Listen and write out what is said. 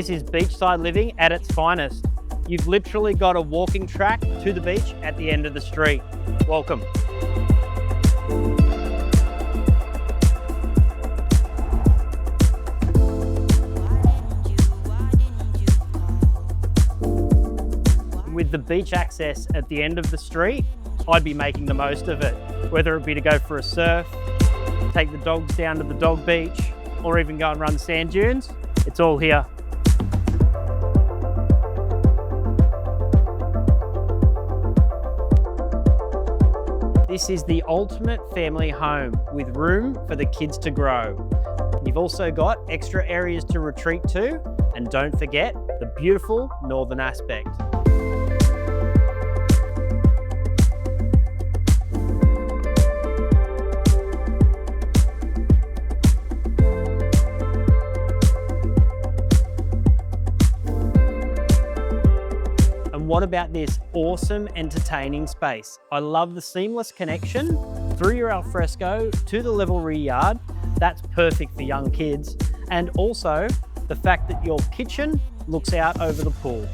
This is beachside living at its finest. You've literally got a walking track to the beach at the end of the street. Welcome. With the beach access at the end of the street, I'd be making the most of it, whether it be to go for a surf, take the dogs down to the dog beach, or even go and run sand dunes. It's all here. This is the ultimate family home with room for the kids to grow. You've also got extra areas to retreat to, and don't forget the beautiful northern aspect. What about this awesome entertaining space? I love the seamless connection through your alfresco to the level rear yard. That's perfect for young kids. And also the fact that your kitchen looks out over the pool.